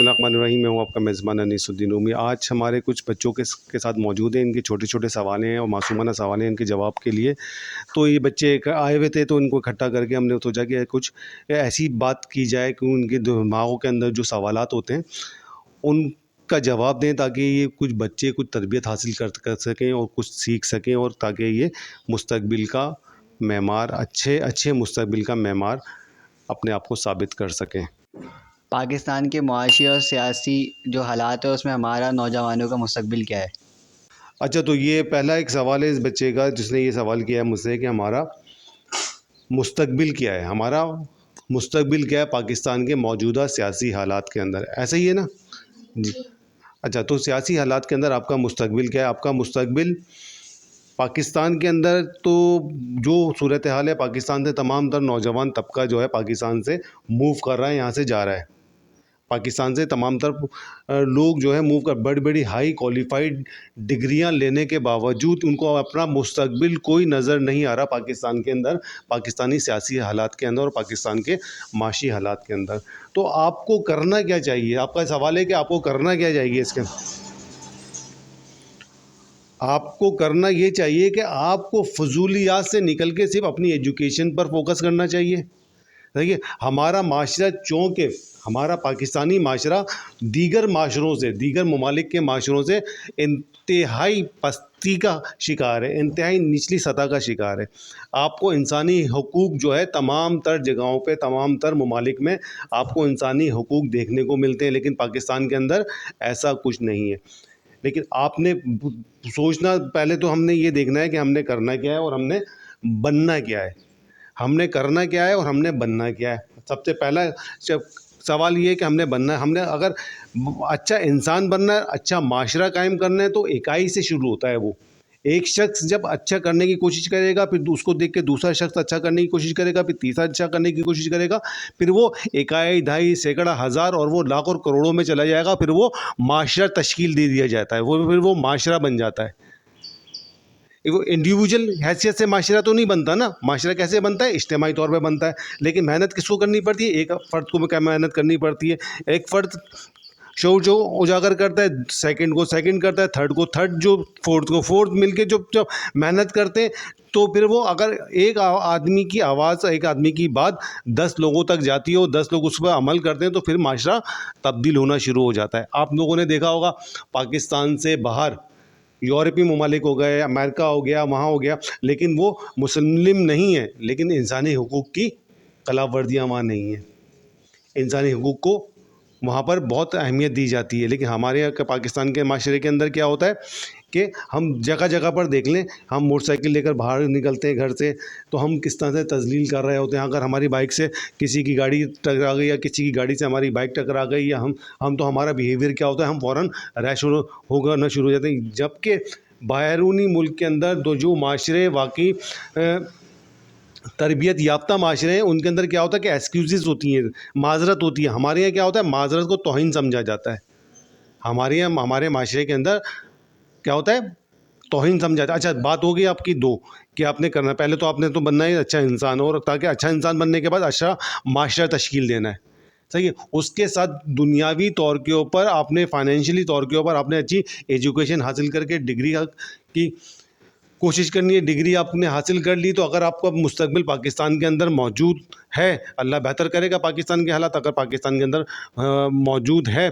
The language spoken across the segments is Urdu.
اللہ الرحمن الرحیم، میں ہوں آپ کا میزبان انیس الدین رومی۔ آج ہمارے کچھ بچوں کے ساتھ موجود ہیں، ان کے چھوٹے چھوٹے سوال ہیں اور معصومانہ سوال ہیں ان کے جواب کے لیے۔ تو یہ بچے آئے ہوئے تھے تو ان کو اکٹھا کر کے ہم نے سوچا کہ کچھ ایسی بات کی جائے کہ ان کے دماغوں کے اندر جو سوالات ہوتے ہیں ان کا جواب دیں، تاکہ یہ کچھ بچے کچھ تربیت حاصل کر سکیں اور کچھ سیکھ سکیں، اور تاکہ یہ مستقبل کا معمار، اچھے مستقبل کا معمار اپنے آپ کو ثابت کر سکیں۔ پاکستان کے معاشی اور سیاسی جو حالات ہیں اس میں ہمارا نوجوانوں کا مستقبل کیا ہے؟ اچھا، تو یہ پہلا ایک سوال ہے اس بچے کا جس نے یہ سوال کیا ہے مجھ سے کہ ہمارا مستقبل کیا ہے، ہمارا مستقبل کیا ہے پاکستان کے موجودہ سیاسی حالات کے اندر، ایسا ہی ہے نا جی؟ اچھا، تو سیاسی حالات کے اندر آپ کا مستقبل کیا ہے؟ آپ کا مستقبل پاکستان کے اندر تو جو صورتحال ہے پاکستان سے تمام تر نوجوان طبقہ جو ہے پاکستان سے موو کر رہا ہے، یہاں سے جا رہا ہے۔ پاکستان سے تمام تر لوگ جو ہے موو کر بڑی بڑی ہائی کوالیفائڈ ڈگریاں لینے کے باوجود ان کو اپنا مستقبل کوئی نظر نہیں آ رہا پاکستان کے اندر، پاکستانی سیاسی حالات کے اندر اور پاکستان کے معاشی حالات کے اندر۔ تو آپ کو کرنا کیا چاہیے؟ آپ کا سوال ہے کہ آپ کو کرنا کیا چاہیے اس کے؟ آپ کو کرنا یہ چاہیے کہ آپ کو فضولیات سے نکل کے صرف اپنی ایجوکیشن پر فوکس کرنا چاہیے۔ دیکھیے، ہمارا معاشرہ چونکہ ہمارا پاکستانی معاشرہ دیگر معاشروں سے، دیگر ممالک کے معاشروں سے انتہائی پستی کا شکار ہے، انتہائی نچلی سطح کا شکار ہے۔ آپ کو انسانی حقوق جو ہے تمام تر جگہوں پہ، تمام تر ممالک میں آپ کو انسانی حقوق دیکھنے کو ملتے ہیں، لیکن پاکستان کے اندر ایسا کچھ نہیں ہے۔ لیکن آپ نے سوچنا، پہلے تو ہم نے یہ دیکھنا ہے کہ ہم نے کرنا کیا ہے اور ہم نے بننا کیا ہے۔ ہم نے کرنا کیا ہے اور ہم نے بننا کیا ہے۔ سب سے پہلا سوال یہ ہے کہ ہم نے بننا ہے۔ ہم نے اگر اچھا انسان بننا ہے، اچھا معاشرہ قائم کرنا ہے، تو اکائی سے شروع ہوتا ہے۔ وہ ایک شخص جب اچھا کرنے کی کوشش کرے گا، پھر اس کو دیکھ کے دوسرا شخص اچھا کرنے کی کوشش کرے گا، پھر تیسرا اچھا کرنے کی کوشش کرے گا، پھر وہ اکائی، دہائی، سینکڑا، ہزار اور وہ لاکھ اور کروڑوں میں چلا جائے گا، پھر وہ معاشرہ تشکیل دے دیا جاتا ہے، پھر وہ معاشرہ بن جاتا ہے۔ انڈیویجول حیثیت سے معاشرہ تو نہیں بنتا نا، معاشرہ کیسے بنتا ہے؟ اجتماعی طور پہ بنتا ہے۔ لیکن محنت کس کو کرنی پڑتی ہے؟ ایک فرد کو کیا محنت کرنی پڑتی ہے؟ ایک فرد شعور جو اجاگر کرتا ہے، سیکنڈ کو سیکنڈ کرتا ہے، تھرڈ کو تھرڈ، جو فورتھ کو فورتھ، مل کے جو محنت کرتے ہیں، تو پھر وہ اگر ایک آدمی کی آواز، ایک آدمی کی بات 10 لوگوں تک جاتی ہے اور 10 لوگ اس پر عمل کرتے ہیں، تو پھر معاشرہ تبدیل ہونا شروع ہو جاتا ہے۔ آپ لوگوں نے دیکھا ہوگا پاکستان سے باہر یورپی ممالک ہو گئے، امریکہ ہو گیا، وہاں ہو گیا، لیکن وہ مسلم نہیں ہے، لیکن انسانی حقوق کی خلاف ورزیاں وہاں نہیں ہیں۔ انسانی حقوق کو وہاں پر بہت اہمیت دی جاتی ہے۔ لیکن ہمارے یہاں پاکستان کے معاشرے کے اندر کیا ہوتا ہے کہ ہم جگہ جگہ پر دیکھ لیں، ہم موٹر سائیکل لے کر باہر نکلتے ہیں گھر سے، تو ہم کس طرح سے تذلیل کر رہے ہوتے ہیں۔ اگر ہماری بائک سے کسی کی گاڑی ٹکرا گئی یا کسی کی گاڑی سے ہماری بائک ٹکرا گئی، یا ہم تو ہمارا بیہیویئر کیا ہوتا ہے، ہم فوراً ریش ہونا شروع ہو جاتے ہیں۔ جبکہ بیرونی ملک کے اندر جو معاشرے واقعی تربیت یافتہ معاشرے ہیں، ان کے اندر کیا ہوتا ہے کہ ایکسکیوزز ہوتی ہیں، معذرت ہوتی ہے۔ ہمارے یہاں کیا ہوتا ہے؟ معذرت کو توہین سمجھا جاتا ہے۔ ہمارے یہاں، ہمارے معاشرے کے اندر کیا ہوتا ہے؟ توہین سمجھا جاتا ہے۔ اچھا، بات ہو گئی آپ کی دو کہ آپ نے کرنا، پہلے تو آپ نے تو بننا ہے اچھا انسان، اور تاکہ اچھا انسان بننے کے بعد اچھا معاشرہ تشکیل دینا ہے، صحیح ہے۔ اس کے ساتھ دنیاوی طور کے اوپر آپ نے، فائنینشلی طور کے اوپر آپ نے اچھی ایجوکیشن حاصل کر کے ڈگری کی کوشش کرنی ہے۔ ڈگری آپ نے حاصل کر لی، تو اگر آپ کا مستقبل پاکستان کے اندر موجود ہے، اللہ بہتر کرے گا پاکستان کے حالات، اگر پاکستان کے اندر موجود ہے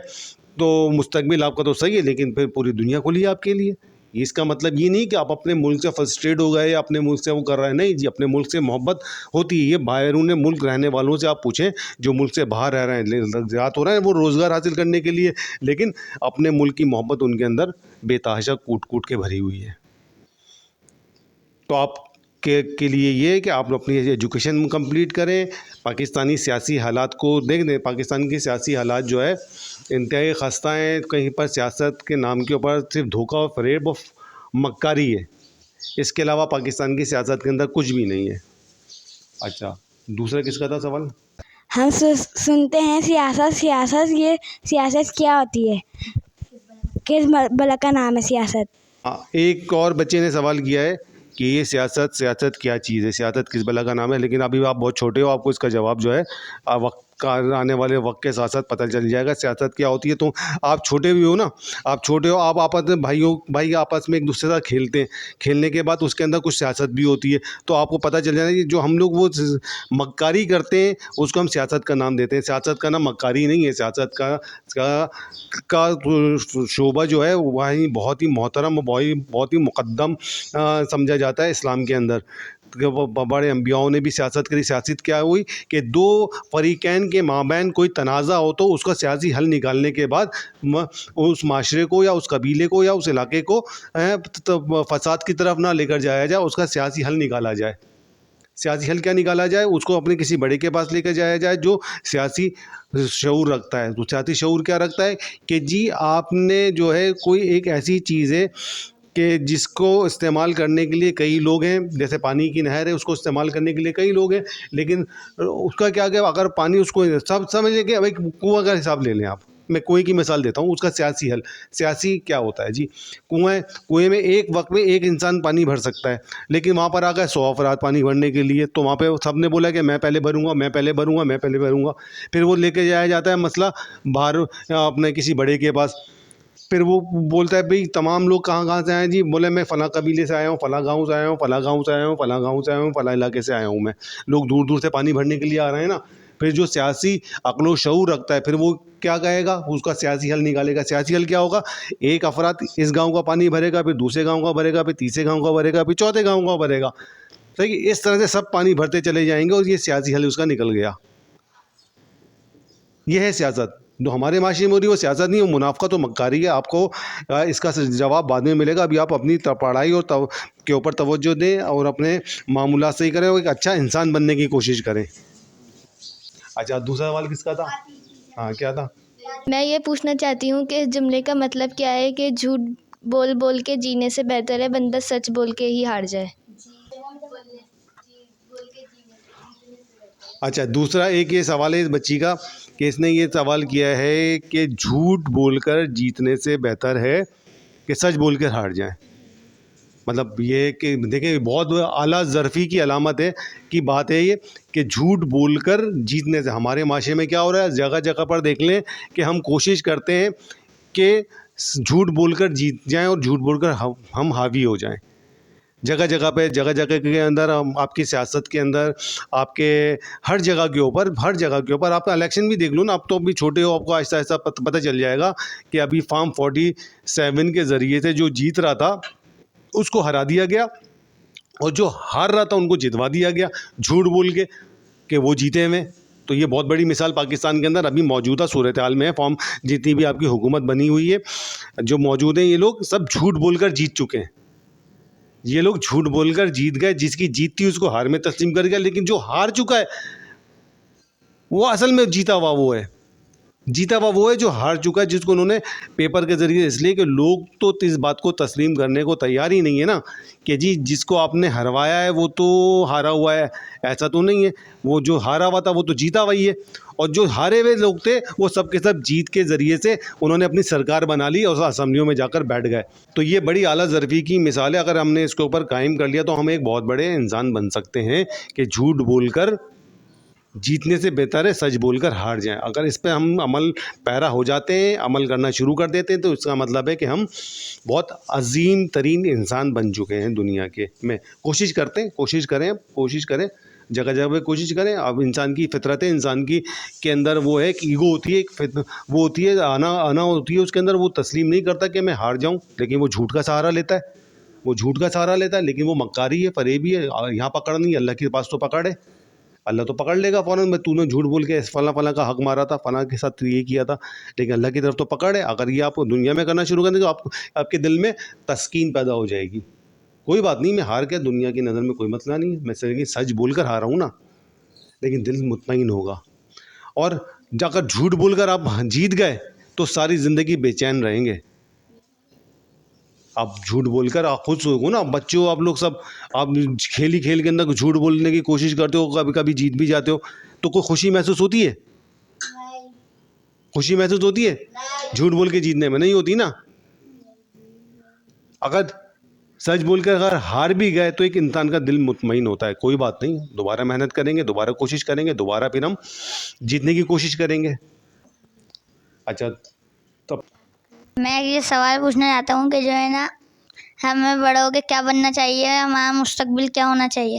تو مستقبل آپ کا تو صحیح ہے، لیکن پھر پوری دنیا کھلی ہے آپ کے لیے۔ اس کا مطلب یہ نہیں کہ آپ اپنے ملک سے فرسٹریٹ ہو گئے یا اپنے ملک سے وہ کر رہے ہیں، نہیں جی، اپنے ملک سے محبت ہوتی ہے۔ یہ بیرون ملک رہنے والوں سے آپ پوچھیں جو ملک سے باہر رہ رہے ہیں، زیادہ ہو رہے ہیں وہ روزگار حاصل کرنے کے لیے، لیکن اپنے ملک کی محبت ان کے اندر بے تحاشا کوٹ کوٹ کے بھری ہوئی ہے۔ تو آپ کے لیے یہ کہ آپ اپنی ایجوکیشن کمپلیٹ کریں، پاکستانی سیاسی حالات کو دیکھ دیں۔ پاکستان کی سیاسی حالات جو ہے انتہائی خستہ ہیں، کہیں پر سیاست کے نام کے اوپر صرف دھوکہ و فریب و مکاری ہے، اس کے علاوہ پاکستان کی سیاست کے اندر کچھ بھی نہیں ہے۔ اچھا، دوسرا کس کا تھا سوال؟ ہم سنتے ہیں یہ سیاست کیا ہوتی ہے؟ کس بلا کا نام ہے سیاست؟ ایک اور بچے نے سوال کیا ہے کہ یہ سیاست کیا چیز ہے، سیاست کس بلا کا نام ہے، لیکن ابھی آپ بہت چھوٹے ہو، آپ کو اس کا جواب جو ہے وقت آنے والے وقت کے ساتھ ساتھ پتہ چل جائے گا سیاست کیا ہوتی ہے. تو آپ چھوٹے بھی ہو نا, آپ چھوٹے ہو, آپ آپس میں بھائی آپس میں ایک دوسرے کے ساتھ کھیلتے ہیں, کھیلنے کے بعد اس کے اندر کچھ سیاست بھی ہوتی ہے, تو آپ کو پتہ چل جائے گا کہ جو ہم لوگ وہ مکاری کرتے ہیں اس کو ہم سیاست کا نام دیتے ہیں. سیاست کا نام مکاری نہیں ہے, سیاست کا شعبہ جو ہے وہی بہت ہی محترم, بہت ہی مقدم سمجھا جاتا ہے اسلام کے اندر. بڑے انبیاؤں نے بھی سیاست کری. سیاست کیا ہوئی کہ دو فریقین کے مابین کوئی تنازع ہو تو اس کا سیاسی حل نکالنے کے بعد اس معاشرے کو یا اس قبیلے کو یا اس علاقے کو فساد کی طرف نہ لے کر جایا جائے, اس کا سیاسی حل نکالا جائے. سیاسی حل کیا نکالا جائے, اس کو اپنے کسی بڑے کے پاس لے کر جایا جائے جو سیاسی شعور رکھتا ہے. تو سیاسی شعور کیا رکھتا ہے کہ جی آپ نے جو ہے کوئی ایک ایسی چیز ہے کہ جس کو استعمال کرنے کے لیے کئی لوگ ہیں, جیسے پانی کی نہر ہے اس کو استعمال کرنے کے لیے کئی لوگ ہیں, لیکن اس کا کیا کہ اگر پانی اس کو سب سمجھ لیں کہ بھائی کنواں کا حساب لے لیں آپ, میں کنویں کی مثال دیتا ہوں. اس کا سیاسی حل, سیاسی کیا ہوتا ہے جی, کنویں میں ایک وقت میں ایک انسان پانی بھر سکتا ہے, لیکن وہاں پر آ گئے 100 افراد پانی بھرنے کے لیے, تو وہاں پہ سب نے بولا کہ میں پہلے بھروں گا, میں پہلے بھروں گا, میں پہلے بھروں گا. پھر وہ لے کے جایا جاتا ہے مسئلہ باہر اپنے کسی بڑے کے پاس. پھر وہ بولتا ہے بھئی تمام لوگ کہاں سے آئے ہیں جی, بولے میں فلاں قبیلے سے آیا ہوں, فلاں گاؤں سے آیا ہوں, فلاں گاؤں سے آیا ہوں, فلاں گاؤں سے آیا ہوں, فلاں علاقے سے آیا ہوں. میں لوگ دور دور سے پانی بھرنے کے لیے آ رہے ہیں نا. پھر جو سیاسی عقل و شعور رکھتا ہے پھر وہ کیا کہے گا, اس کا سیاسی حل نکالے گا. سیاسی حل کیا ہوگا, ایک افراد اس گاؤں کا پانی بھرے گا, پھر دوسرے گاؤں کا بھرے گا, پھر تیسرے گاؤں کا بھرے گا, پھر چوتھے گاؤں کا بھرے گا. صحیح, اس طرح سے سب پانی بھرتے چلے جائیں گے اور یہ سیاسی حل اس کا نکل گیا. یہ ہے سیاست. جو ہمارے معاشرے میں ہو رہی ہے وہ سیاست نہیں, وہ منافقت و مکاری ہے. آپ کو اس کا جواب بعد میں ملے گا. ابھی آپ اپنی پڑھائی اور کے اوپر توجہ دیں اور اپنے معمولات صحیح کریں اور ایک اچھا انسان بننے کی کوشش کریں. اچھا, دوسرا سوال کس کا تھا؟ ہاں کیا تھا؟ میں یہ پوچھنا چاہتی ہوں کہ اس جملے کا مطلب کیا ہے کہ جھوٹ بول بول کے جینے سے بہتر ہے بندہ سچ بول کے ہی ہار جائے. اچھا, دوسرا ایک یہ سوال ہے اس بچی کا کہ اس نے یہ سوال کیا ہے کہ جھوٹ بول کر جیتنے سے بہتر ہے کہ سچ بول کر ہار جائیں. مطلب یہ کہ دیکھیں بہت اعلیٰ ظرفی کی علامت ہے کی بات ہے یہ کہ جھوٹ بول کر جیتنے سے. ہمارے معاشرے میں کیا ہو رہا ہے, جگہ جگہ پر دیکھ لیں کہ ہم کوشش کرتے ہیں کہ جھوٹ بول کر جیت جائیں اور جھوٹ بول کر ہم حاوی ہو جائیں. جگہ جگہ پہ جگہ کے اندر آپ کی سیاست کے اندر آپ کے ہر جگہ کے اوپر آپ کا الیکشن بھی دیکھ لو نا. اب تو ابھی چھوٹے ہو, آپ کو آہستہ آہستہ پتہ چل جائے گا کہ ابھی فارم 47 کے ذریعے سے جو جیت رہا تھا اس کو ہرا دیا گیا اور جو ہار رہا تھا ان کو جتوا دیا گیا جھوٹ بول کے کہ وہ جیتے ہوئے. تو یہ بہت بڑی مثال پاکستان کے اندر ابھی موجودہ صورتحال میں ہے. فارم جتنی بھی آپ کی حکومت بنی ہوئی ہے جو موجود ہیں یہ لوگ سب جھوٹ بول کر جیت چکے ہیں. یہ لوگ جھوٹ بول کر جیت گئے. جس کی جیت تھی اس کو ہار میں تسلیم کر گیا, لیکن جو ہار چکا ہے وہ اصل میں جیتا ہوا وہ ہے جو ہار چکا ہے, جس کو انہوں نے پیپر کے ذریعے. اس لیے کہ لوگ تو اس بات کو تسلیم کرنے کو تیار ہی نہیں ہے نا کہ جی جس کو آپ نے ہروایا ہے وہ تو ہارا ہوا ہے. ایسا تو نہیں ہے, وہ جو ہارا ہوا تھا وہ تو جیتا ہوا ہی ہے. اور جو ہارے ہوئے لوگ تھے وہ سب کے سب جیت کے ذریعے سے انہوں نے اپنی سرکار بنا لی اور اسمبلیوں میں جا کر بیٹھ گئے. تو یہ بڑی اعلیٰ ظرفی کی مثال ہے. اگر ہم نے اس کے اوپر قائم کر لیا تو ہم ایک بہت بڑے انسان بن سکتے ہیں کہ جھوٹ بول کر جیتنے سے بہتر ہے سچ بول کر ہار جائیں. اگر اس پہ ہم عمل پیرا ہو جاتے ہیں, عمل کرنا شروع کر دیتے ہیں, تو اس کا مطلب ہے کہ ہم بہت عظیم ترین انسان بن چکے ہیں دنیا کے میں. کوشش کریں جگہ جگہ پہ کوشش کریں. اب انسان کی فطرت ہے, انسان کی کے اندر وہ ہے ایک ایگو ہوتی ہے, وہ ہوتی ہے آنا ہوتی ہے اس کے اندر. وہ تسلیم نہیں کرتا کہ میں ہار جاؤں, لیکن وہ جھوٹ کا سہارا لیتا ہے. لیکن وہ مکاری ہے, فریبی ہے. یہاں پکڑ نہیں, اللہ کے پاس تو پکڑ ہے. اللہ تو پکڑ لے گا فوراً. میں تو نے جھوٹ بول کے فلاں کا حق مارا تھا, فلاں کے ساتھ یہ کیا تھا, لیکن اللہ کی طرف تو پکڑ ہے. اگر یہ آپ دنیا میں کرنا شروع کر دیں تو آپ کے دل میں تسکین پیدا ہو جائے گی. کوئی بات نہیں, میں ہار کے دنیا کی نظر میں کوئی مسئلہ نہیں ہے, میں صرف سچ بول کر ہارا ہوں نا, لیکن دل مطمئن ہوگا. اور جا کر جھوٹ بول کر آپ جیت گئے تو ساری زندگی بے چین رہیں گے. آپ جھوٹ بول کر آپ خود ہو نا, بچے ہو آپ لوگ سب, آپ کھیل کے اندر جھوٹ بولنے کی کوشش کرتے ہو, کبھی کبھی جیت بھی جاتے ہو, تو کوئی خوشی محسوس ہوتی ہے؟ خوشی محسوس ہوتی ہے جھوٹ بول کے جیتنے میں؟ نہیں ہوتی نا. اگر سچ بول کر اگر ہار بھی گئے تو ایک انسان کا دل مطمئن ہوتا ہے، کوئی بات نہیں، دوبارہ محنت کریں گے، دوبارہ کوشش کریں گے، دوبارہ پھر ہم جیتنے کی کوشش کریں گے. اچھا تب میں یہ سوال پوچھنا چاہتا ہوں کہ جو ہے نا ہمیں بڑے ہو کے کیا بننا چاہیے، ہمارا مستقبل کیا ہونا چاہیے؟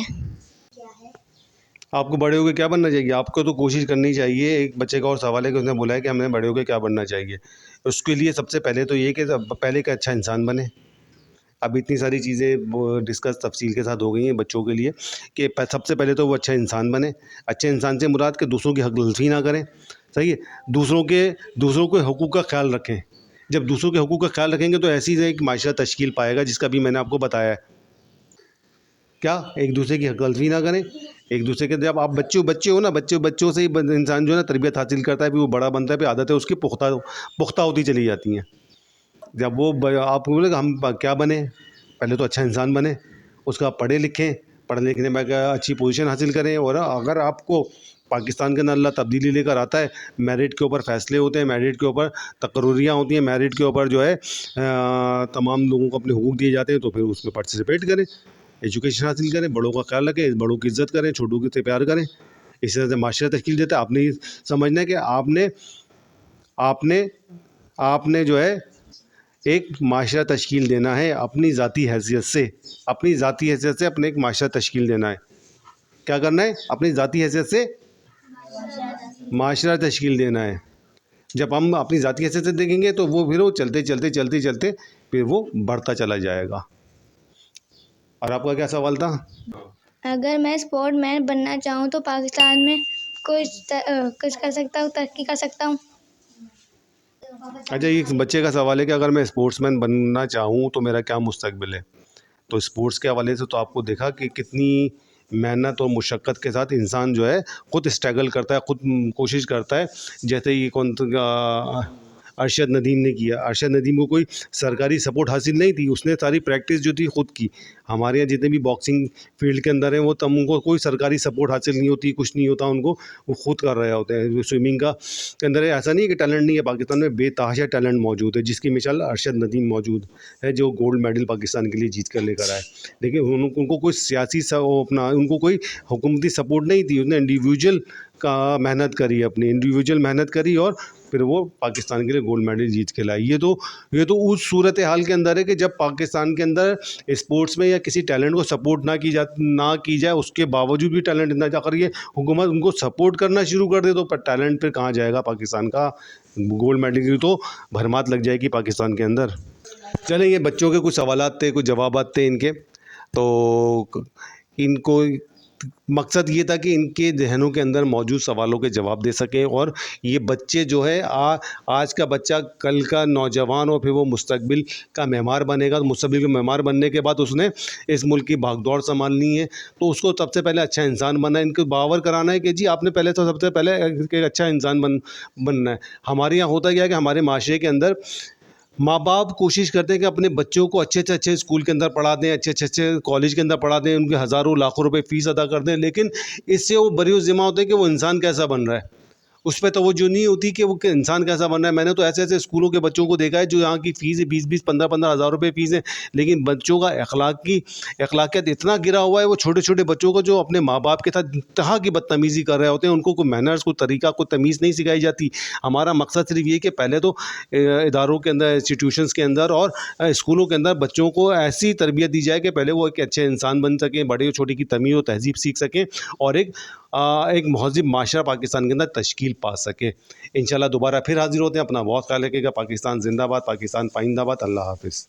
آپ کو بڑے ہو کے کیا بننا چاہیے؟ آپ کو تو کوشش کرنی چاہیے. ایک بچے کا اور سوال ہے کہ اس نے بولا ہے کہ ہمیں بڑے ہو کے کیا بننا چاہیے. اس کے لیے سب سے پہلے تو یہ کہ پہلے ایک اچھا انسان بنے. اب اتنی ساری چیزیں ڈسکس تفصیل کے ساتھ ہو گئی ہیں بچوں کے لیے کہ سب سے پہلے تو وہ اچھا انسان بنے. اچھے انسان سے مراد کہ دوسروں کی حق تلفی نہ کریں. صحیح ہے. دوسروں کے حقوق کا خیال رکھیں. جب دوسروں کے حقوق کا خیال رکھیں گے تو ایسی ایک معاشرہ تشکیل پائے گا جس کا بھی میں نے آپ کو بتایا ہے. کیا ایک دوسرے کی حق تلفی نہ کریں. ایک دوسرے کے جب آپ بچے ہو نا، بچوں سے ہی انسان جو ہے نا تربیت حاصل کرتا ہے، پھر وہ بڑا بنتا ہے، پھر عادتیں اس کی پختہ ہوتی چلی جاتی ہیں. جب وہ آپ کو بولے کہ ہم کیا بنیں، پہلے تو اچھا انسان بنے، اس کا پڑھے لکھیں، پڑھنے لکھنے میں اچھی پوزیشن حاصل کریں. اور اگر آپ کو پاکستان کے اندر اللہ تبدیلی لے کر آتا ہے، میرٹ کے اوپر فیصلے ہوتے ہیں، میرٹ کے اوپر تقرریاں ہوتی ہیں، میرٹ کے اوپر جو ہے تمام لوگوں کو اپنے حقوق دیے جاتے ہیں، تو پھر اس میں پارٹیسپیٹ کریں، ایجوکیشن حاصل کریں، بڑوں کا خیال رکھیں، بڑوں کی عزت کریں، چھوٹوں کی سے پیار کریں. اس طرح سے معاشرہ تشکیل دیتا ہے. آپ نے یہ سمجھنا ہے کہ آپ نے جو ہے ایک معاشرہ تشکیل دینا ہے اپنی ذاتی حیثیت سے. اپنے ایک معاشرہ تشکیل دینا ہے. کیا کرنا ہے؟ اپنی ذاتی حیثیت سے معاشرہ تشکیل دینا ہے. جب ہم اپنی ذاتی حیثیت سے دیکھیں گے تو وہ پھر وہ چلتے پھر وہ بڑھتا چلا جائے گا. اور آپ کا کیا سوال تھا؟ اگر میں اسپورٹ مین بننا چاہوں تو پاکستان میں کچھ کر سکتا ہوں، ترقی کر سکتا ہوں. اچھا، یہ بچے کا سوال ہے کہ اگر میں اسپورٹس مین بننا چاہوں تو میرا کیا مستقبل ہے. تو اسپورٹس کے حوالے سے تو آپ کو دیکھا کہ کتنی محنت اور مشقت کے ساتھ انسان جو ہے خود اسٹرگل کرتا ہے، خود کوشش کرتا ہے. جیسے یہ ارشد ندیم نے کیا. ارشد ندیم کو کوئی سرکاری سپورٹ حاصل نہیں تھی، اس نے ساری پریکٹس جو تھی خود کی. ہمارے یہاں جتنے بھی باکسنگ فیلڈ کے اندر ہیں وہ ان کو کوئی سرکاری سپورٹ حاصل نہیں ہوتی، کچھ نہیں ہوتا ان کو، وہ خود کر رہے ہوتے ہیں. سوئمنگ کے اندر ایسا نہیں کہ ٹیلنٹ نہیں ہے، پاکستان میں بے تحاشا ٹیلنٹ موجود ہے، جس کی مثال ارشد ندیم موجود ہے جو گولڈ میڈل پاکستان کے لیے جیت کر لے کر آئے. لیکن ان کو کوئی سیاسی ان کو کوئی حکومتی سپورٹ نہیں تھی. انہوں نے انڈیویجول کا محنت کری، اپنی انڈیویجول محنت کری اور پھر وہ پاکستان کے لیے گولڈ میڈل جیت کے لائی. یہ تو اس صورت حال کے اندر ہے کہ جب پاکستان کے اندر اسپورٹس میں یا کسی ٹیلنٹ کو سپورٹ نہ کی جائے، اس کے باوجود بھی ٹیلنٹ اتنا جا کر یہ حکومت ان کو سپورٹ کرنا شروع کر دے تو ٹیلنٹ پھر کہاں جائے گا پاکستان کا. گولڈ میڈل کی تو بھرمات لگ جائے گی پاکستان کے اندر. چلیں، یہ بچوں کے کچھ سوالات تھے، کچھ جوابات تھے ان کے. تو ان کو مقصد یہ تھا کہ ان کے ذہنوں کے اندر موجود سوالوں کے جواب دے سکیں. اور یہ بچے جو ہے آج کا بچہ کل کا نوجوان اور پھر وہ مستقبل کا معمار بنے گا. مستقبل کا معمار بننے کے بعد اس نے اس ملک کی بھاگ دوڑ سنبھالنی ہے، تو اس کو سب سے پہلے اچھا انسان بننا ہے. ان کو باور کرانا ہے کہ جی آپ نے سب سے پہلے ایک اچھا انسان بننا ہے. ہمارے یہاں ہوتا کیا ہے کہ ہمارے معاشرے کے اندر ماں باپ کوشش کرتے ہیں کہ اپنے بچوں کو اچھے اسکول کے اندر پڑھا دیں، اچھے کالج کے اندر پڑھا دیں، ان کے ہزاروں لاکھوں روپے فیس ادا کر دیں. لیکن اس سے وہ بری ذمہ ہوتے ہیں کہ وہ انسان کیسا بن رہا ہے، اس پہ توجہ نہیں ہوتی کہ وہ انسان کیسا بن رہا ہے. میں نے تو ایسے اسکولوں کے بچوں کو دیکھا ہے جو یہاں کی فیس 20-15 ہزار روپے فیس ہے، لیکن بچوں کا اخلاقیات اتنا گرا ہوا ہے. وہ چھوٹے بچوں کو جو اپنے ماں باپ کے ساتھ انتہا کی بدتمیزی کر رہے ہوتے ہیں، ان کو کوئی مینرز، کوئی طریقہ، کوئی تمیز نہیں سکھائی جاتی. ہمارا مقصد صرف یہ کہ پہلے تو اداروں کے اندر، انسٹیٹیوشنس کے اندر اور اسکولوں کے اندر بچوں کو ایسی تربیت دی جائے کہ پہلے وہ ایک اچھے انسان بن سکیں، بڑے اور چھوٹے کی تمیز و تہذیب سیکھ سکیں اور ایک مہذب معاشرہ پاکستان کے اندر تشکیل پا سکے. انشاءاللہ دوبارہ پھر حاضر ہوتے ہیں. اپنا بہت خیال رکھیے گا. پاکستان زندہ باد، پاکستان پائندہ باد. اللہ حافظ.